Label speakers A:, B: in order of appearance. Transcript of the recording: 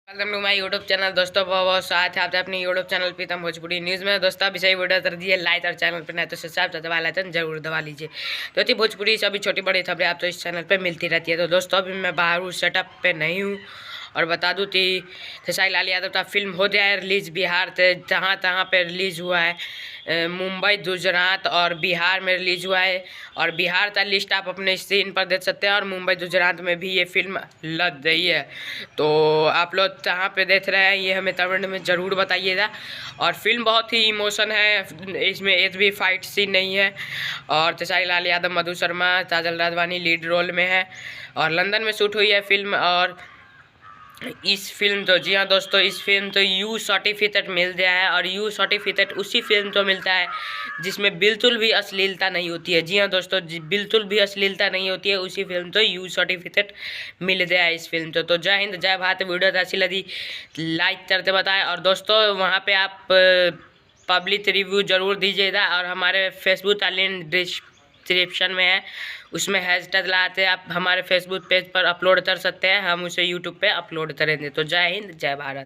A: Welcome to my YouTube channel. दोस्तों बहुत बहुत स्वागत है आपसे अपनी YouTube channel Pritam Bhojpuri news में। दोस्तों अभी सही वीडियो कर दिए लाइक और चैनल पर नहीं तो सब्सक्राइब तो दबा लेते हैं, जरूर दबा लीजिए। तो इतनी भोजपुरी सभी छोटी बड़ी खबरें आप तो इस चैनल पे मिलती रहती है। तो दोस्तों अभी मैं बाहर हूँ, सेटअप पे नहीं हूँ। और बता दूँ कि खेसारी लाल यादव का फिल्म हो गया है रिलीज़ बिहार से, जहाँ तहाँ पे रिलीज़ हुआ है। मुंबई, गुजरात और बिहार में रिलीज़ हुआ है। और बिहार का लिस्ट आप अपने स्क्रीन पर देख सकते हैं और मुंबई गुजरात में भी ये फिल्म लग गई है। तो आप लोग जहाँ पे देख रहे हैं ये हमें कमेंट में ज़रूर बताइएगा। और फिल्म बहुत ही इमोशन है, इसमें एक भी फाइट सीन नहीं है। और खेसारी लाल यादव, मधु शर्मा, काजल राघवानी लीड रोल में है और लंदन में शूट हुई है फिल्म। और इस फिल्म तो जी हाँ दोस्तों, इस फिल्म तो यू सर्टिफिकेट मिल गया है। और यू सर्टिफिकेट उसी फिल्म को मिलता है जिसमें बिल्कुल भी अश्लीलता नहीं होती है। जी हाँ दोस्तों, बिल्कुल भी अश्लीलता नहीं होती है, उसी फिल्म तो यू सर्टिफिकेट मिल गया है इस फिल्म तो जय हिंद जय भारत। वीडियो अच्छी लगी लाइक करते बताएं। और दोस्तों वहाँ पे आप पब्लिक रिव्यू ज़रूर दीजिएगा। और हमारे फेसबुक का लिंक डिस्क्रिप्शन में है, उसमें हैशटैग लगाते आप हमारे फेसबुक पेज पर अपलोड कर सकते हैं, हम उसे यूट्यूब पे अपलोड करेंगे। तो जय हिंद जय भारत।